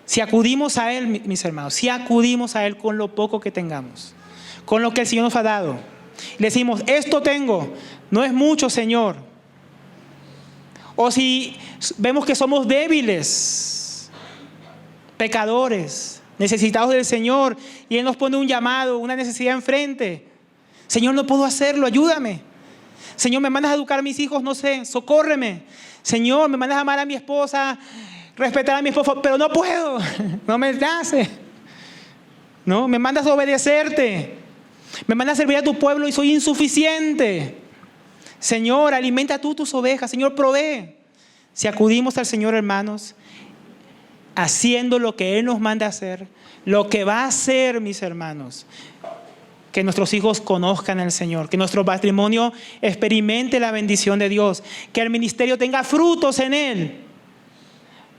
si acudimos a Él, mis hermanos, si acudimos a Él con lo poco que tengamos, con lo que el Señor nos ha dado, le decimos, esto tengo, no es mucho, Señor. O si vemos que somos débiles, pecadores, necesitados del Señor, y Él nos pone un llamado, una necesidad enfrente. Señor, no puedo hacerlo, ayúdame. Señor, me mandas a educar a mis hijos, no sé, socórreme. Señor, me mandas a amar a mi esposa, respetar a mi esposo, pero no puedo, no me nace. No, me mandas a obedecerte, me mandas a servir a tu pueblo y soy insuficiente. Señor, alimenta tú tus ovejas, Señor, provee. Si acudimos al Señor, hermanos, haciendo lo que Él nos manda hacer, lo que va a hacer, mis hermanos, que nuestros hijos conozcan al Señor, que nuestro matrimonio experimente la bendición de Dios, que el ministerio tenga frutos en Él,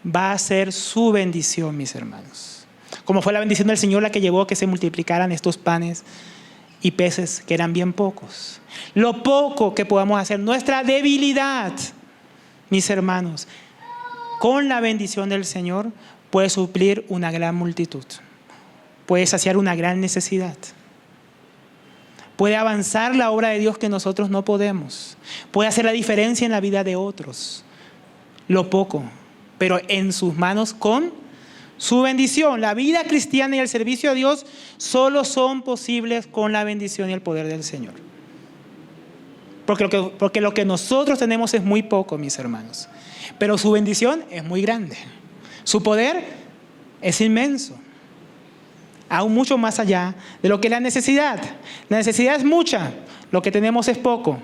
va a ser su bendición, mis hermanos. Como fue la bendición del Señor la que llevó a que se multiplicaran estos panes y peces que eran bien pocos. Lo poco que podamos hacer, nuestra debilidad, mis hermanos, con la bendición del Señor puede suplir una gran multitud, puede saciar una gran necesidad, puede avanzar la obra de Dios que nosotros no podemos, puede hacer la diferencia en la vida de otros, lo poco, pero en sus manos con su bendición. La vida cristiana y el servicio a Dios solo son posibles con la bendición y el poder del Señor. Porque lo que nosotros tenemos es muy poco, mis hermanos. Pero su bendición es muy grande. Su poder es inmenso. Aún mucho más allá de lo que es la necesidad. La necesidad es mucha, lo que tenemos es poco.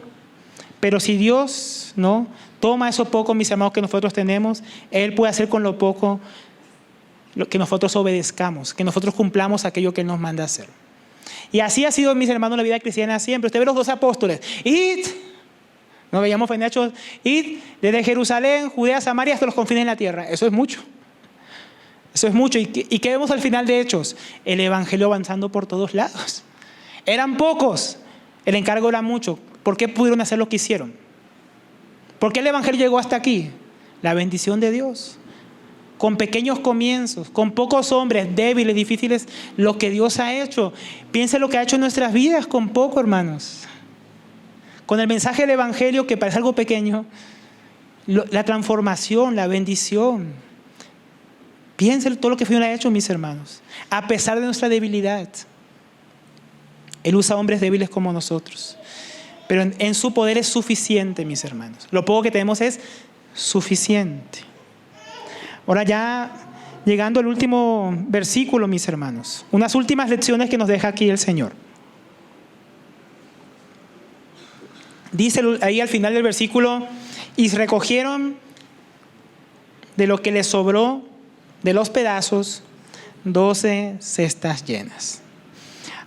Pero si Dios, ¿no?, toma eso poco, mis hermanos, que nosotros tenemos, Él puede hacer con lo poco que nosotros obedezcamos, que nosotros cumplamos aquello que Él nos manda hacer. Y así ha sido, mis hermanos, la vida cristiana siempre. Usted ve los 2 apóstoles. ¡Id! No veíamos en Hechos, id desde Jerusalén, Judea, Samaria, hasta los confines de la tierra. Eso es mucho. Eso es mucho. ¿Y qué vemos al final de Hechos? El evangelio avanzando por todos lados. Eran pocos, el encargo era mucho. ¿Por qué pudieron hacer lo que hicieron? ¿Por qué el evangelio llegó hasta aquí? La bendición de Dios. Con pequeños comienzos, con pocos hombres débiles, difíciles, lo que Dios ha hecho. Piense lo que ha hecho en nuestras vidas con poco, hermanos. Con el mensaje del evangelio, que parece algo pequeño, la transformación, la bendición. Piensen todo lo que Dios ha hecho, mis hermanos. A pesar de nuestra debilidad, Él usa hombres débiles como nosotros. Pero en su poder es suficiente, mis hermanos. Lo poco que tenemos es suficiente. Ahora ya llegando al último versículo, mis hermanos. Unas últimas lecciones que nos deja aquí el Señor. Dice ahí al final del versículo: y recogieron de lo que les sobró de los pedazos 12 cestas llenas.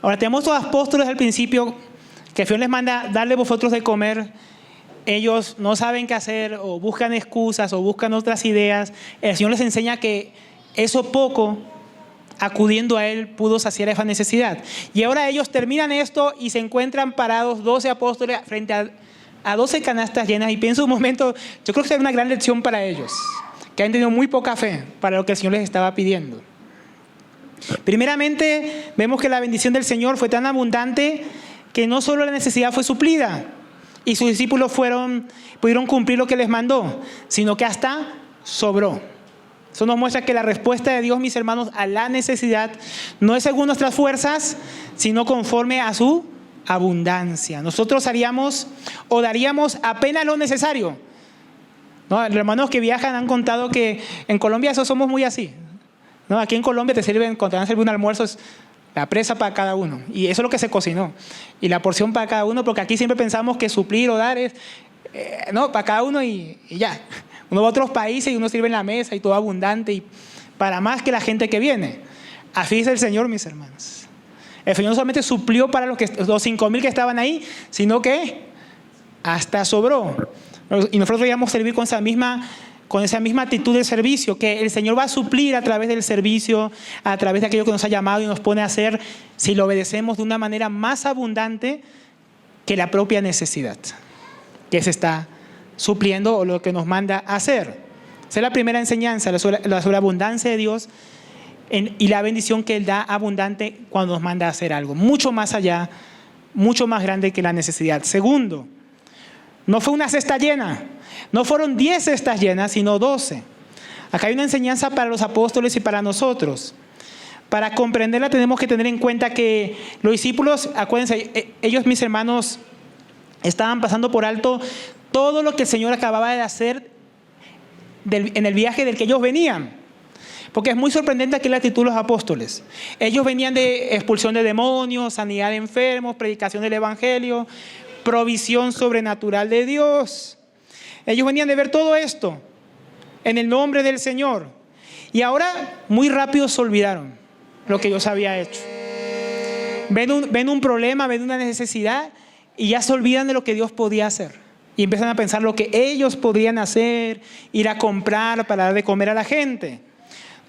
Ahora tenemos los apóstoles al principio que el Señor les manda darle vosotros de comer. Ellos no saben qué hacer, o buscan excusas, o buscan otras ideas. El Señor les enseña que eso poco, acudiendo a Él, pudo saciar esa necesidad. Y ahora ellos terminan esto y se encuentran parados 12 apóstoles frente a 12 canastas llenas. Y pienso un momento, yo creo que es una gran lección para ellos, que han tenido muy poca fe para lo que el Señor les estaba pidiendo. Primeramente, vemos que la bendición del Señor fue tan abundante que no solo la necesidad fue suplida y sus discípulos pudieron cumplir lo que les mandó, sino que hasta sobró. Eso nos muestra que la respuesta de Dios, mis hermanos, a la necesidad no es según nuestras fuerzas, sino conforme a su abundancia. Nosotros haríamos o daríamos apenas lo necesario. ¿No? Los hermanos que viajan han contado que en Colombia eso somos muy así. ¿No? Aquí en Colombia cuando te van a servir un almuerzo, es la presa para cada uno. Y eso es lo que se cocinó. Y la porción para cada uno, porque aquí siempre pensamos que suplir o dar es, no, para cada uno y ya. Uno va a otros países y uno sirve en la mesa y todo abundante y para más que la gente que viene. Así es el Señor, mis hermanos. El Señor no solamente suplió para los 5,000 que estaban ahí, sino que hasta sobró. Y nosotros debíamos servir con esa misma actitud de servicio, que el Señor va a suplir a través del servicio, a través de aquello que nos ha llamado y nos pone a hacer, si lo obedecemos de una manera más abundante que la propia necesidad que se está supliendo o lo que nos manda a hacer. Esa es la primera enseñanza, la sobreabundancia de Dios y la bendición que Él da abundante cuando nos manda a hacer algo, mucho más allá, mucho más grande que la necesidad. Segundo, no fue una cesta llena, no fueron 10 cestas llenas, sino 12. Acá hay una enseñanza para los apóstoles y para nosotros. Para comprenderla tenemos que tener en cuenta que los discípulos, acuérdense, ellos, mis hermanos, estaban pasando por alto todo lo que el Señor acababa de hacer en el viaje del que ellos venían. Porque es muy sorprendente aquí la actitud de los apóstoles. Ellos venían de expulsión de demonios, sanidad de enfermos, predicación del evangelio, provisión sobrenatural de Dios. Ellos venían de ver todo esto en el nombre del Señor. Y ahora muy rápido se olvidaron lo que Dios había hecho. Ven un problema, ven una necesidad y ya se olvidan de lo que Dios podía hacer. Y empiezan a pensar lo que ellos podrían hacer, ir a comprar para dar de comer a la gente.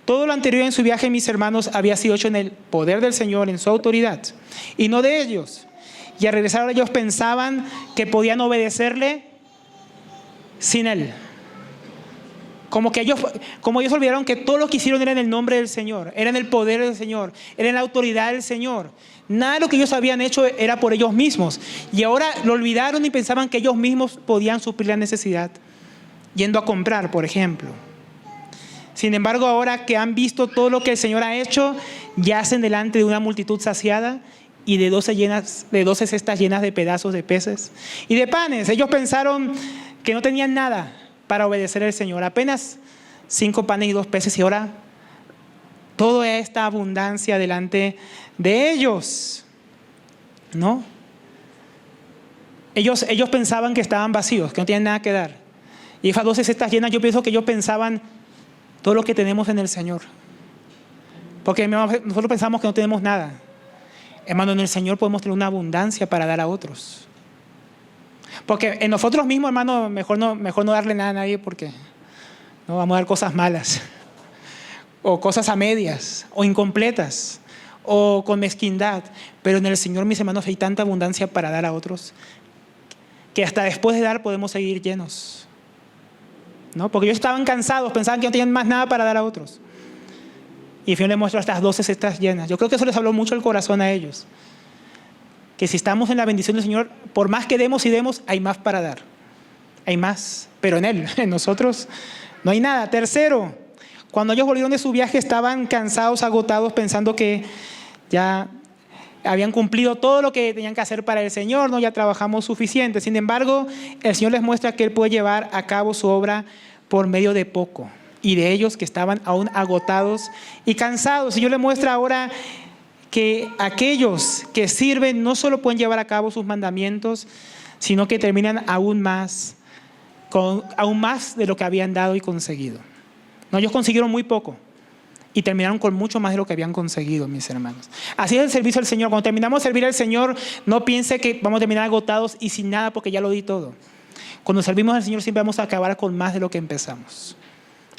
Todo lo anterior en su viaje, mis hermanos, había sido hecho en el poder del Señor, en su autoridad, y no de ellos. Y al regresar ellos pensaban que podían obedecerle sin Él. Como ellos olvidaron que todo lo que hicieron era en el nombre del Señor, era en el poder del Señor, era en la autoridad del Señor. Nada de lo que ellos habían hecho era por ellos mismos. Y ahora lo olvidaron y pensaban que ellos mismos podían suplir la necesidad, yendo a comprar, por ejemplo. Sin embargo, ahora que han visto todo lo que el Señor ha hecho, yacen delante de una multitud saciada y de 12 cestas llenas de pedazos de peces y de panes. Ellos pensaron que no tenían nada para obedecer al Señor. Apenas 5 panes y 2 peces y ahora toda esta abundancia delante de ellos, ¿no? ellos pensaban que estaban vacíos, que no tenían nada que dar. Y esas 12 cestas llenas, yo pienso que ellos pensaban todo lo que tenemos en el Señor. Porque nosotros pensamos que no tenemos nada. Hermano, en el Señor podemos tener una abundancia para dar a otros. Porque en nosotros mismos, hermano, mejor no darle nada a nadie, porque no vamos a dar cosas malas, o cosas a medias, o incompletas, o con mezquindad. Pero en el Señor, mis hermanos, hay tanta abundancia para dar a otros, que hasta después de dar podemos seguir llenos, ¿no? Porque ellos estaban cansados, pensaban que no tenían más nada para dar a otros. Y el Señor les muestra estas 12 cestas llenas. Yo creo que eso les habló mucho el corazón a ellos. Que si estamos en la bendición del Señor, por más que demos y demos, hay más para dar. Hay más, pero en Él, en nosotros, no hay nada. Tercero, cuando ellos volvieron de su viaje, estaban cansados, agotados, pensando que ya habían cumplido todo lo que tenían que hacer para el Señor, ¿no? Ya trabajamos suficiente. Sin embargo, el Señor les muestra que Él puede llevar a cabo su obra por medio de poco. Y de ellos que estaban aún agotados y cansados. Y Dios les muestra ahora que aquellos que sirven no solo pueden llevar a cabo sus mandamientos, sino que terminan aún más de lo que habían dado y conseguido. No, ellos consiguieron muy poco y terminaron con mucho más de lo que habían conseguido, mis hermanos. Así es el servicio al Señor. Cuando terminamos de servir al Señor, no piense que vamos a terminar agotados y sin nada porque ya lo di todo. Cuando servimos al Señor siempre vamos a acabar con más de lo que empezamos.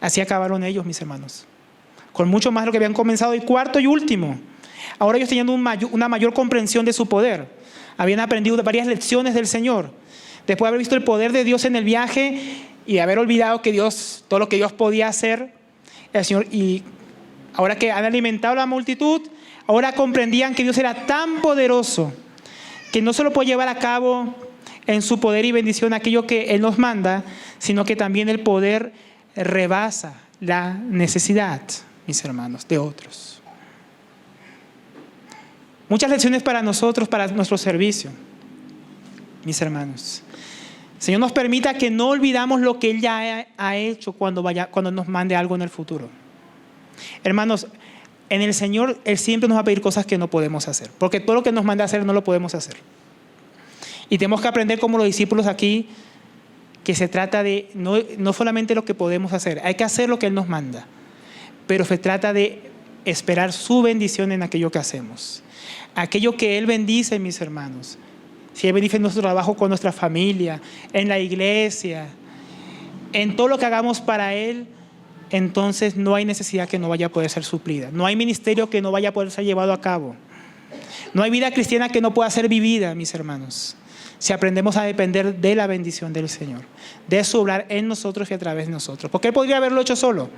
Así acabaron ellos, mis hermanos, con mucho más de lo que habían comenzado. Y cuarto y último, ahora ellos tenían una mayor comprensión de su poder. Habían aprendido varias lecciones del Señor. Después de haber visto el poder de Dios en el viaje y de haber olvidado que todo lo que Dios podía hacer, el Señor, y ahora que han alimentado a la multitud, ahora comprendían que Dios era tan poderoso que no solo puede llevar a cabo en su poder y bendición aquello que Él nos manda, sino que también el poder rebasa la necesidad, mis hermanos, de otros. Muchas lecciones para nosotros, para nuestro servicio, mis hermanos. El Señor nos permita que no olvidamos lo que Él ya ha hecho cuando nos mande algo en el futuro. Hermanos, en el Señor Él siempre nos va a pedir cosas que no podemos hacer, porque todo lo que nos manda a hacer no lo podemos hacer. Y tenemos que aprender como los discípulos aquí, que se trata de no solamente lo que podemos hacer, hay que hacer lo que Él nos manda, pero se trata de esperar su bendición en aquello que hacemos. Aquello que Él bendice, mis hermanos. Si Él bendice nuestro trabajo con nuestra familia, en la iglesia, en todo lo que hagamos para Él, entonces no hay necesidad que no vaya a poder ser suplida. No hay ministerio que no vaya a poder ser llevado a cabo. No hay vida cristiana que no pueda ser vivida, mis hermanos, si aprendemos a depender de la bendición del Señor, de su obrar en nosotros y a través de nosotros. Porque Él podría haberlo hecho solo,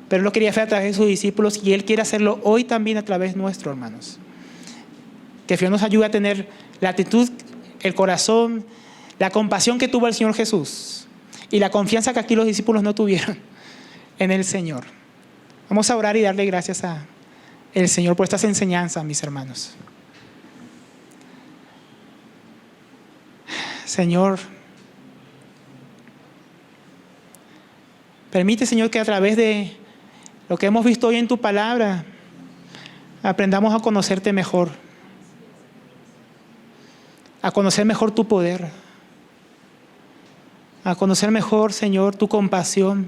pero Él lo quería hacer a través de sus discípulos y Él quiere hacerlo hoy también a través nuestro, hermanos. Que el Señor nos ayude a tener la actitud, el corazón, la compasión que tuvo el Señor Jesús y la confianza que aquí los discípulos no tuvieron en el Señor. Vamos a orar y darle gracias a el Señor por estas enseñanzas, mis hermanos. Señor, permite, Señor, que a través de lo que hemos visto hoy en tu palabra, aprendamos a conocerte mejor, a conocer mejor tu poder, a conocer mejor, Señor, tu compasión.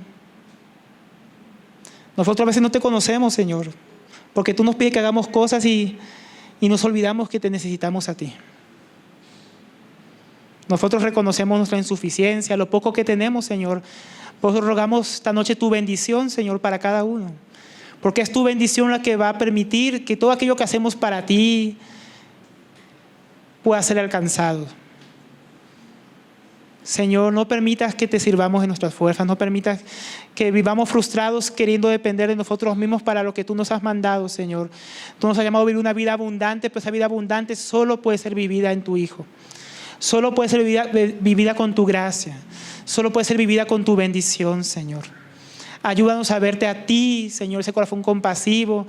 Nosotros a veces no te conocemos, Señor, porque tú nos pides que hagamos cosas y nos olvidamos que te necesitamos a ti. Nosotros reconocemos nuestra insuficiencia, lo poco que tenemos, Señor. Por eso rogamos esta noche tu bendición, Señor, para cada uno. Porque es tu bendición la que va a permitir que todo aquello que hacemos para ti pueda ser alcanzado. Señor, no permitas que te sirvamos en nuestras fuerzas, no permitas que vivamos frustrados queriendo depender de nosotros mismos para lo que tú nos has mandado, Señor. Tú nos has llamado a vivir una vida abundante, pero esa vida abundante solo puede ser vivida en tu Hijo. Solo puede ser vivida con tu gracia. Solo puede ser vivida con tu bendición, Señor. Ayúdanos a verte a ti, Señor, ese corazón compasivo,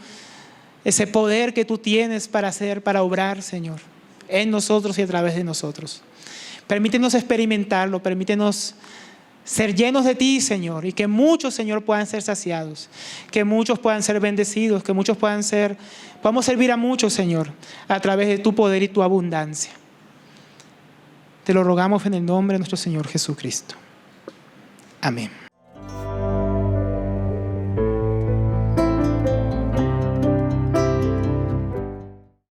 ese poder que tú tienes para hacer, para obrar, Señor, en nosotros y a través de nosotros. Permítenos experimentarlo, permítenos ser llenos de ti, Señor, y que muchos, Señor, puedan ser saciados, que muchos puedan ser bendecidos, que muchos podamos servir a muchos, Señor, a través de tu poder y tu abundancia. Te lo rogamos en el nombre de nuestro Señor Jesucristo. Amén.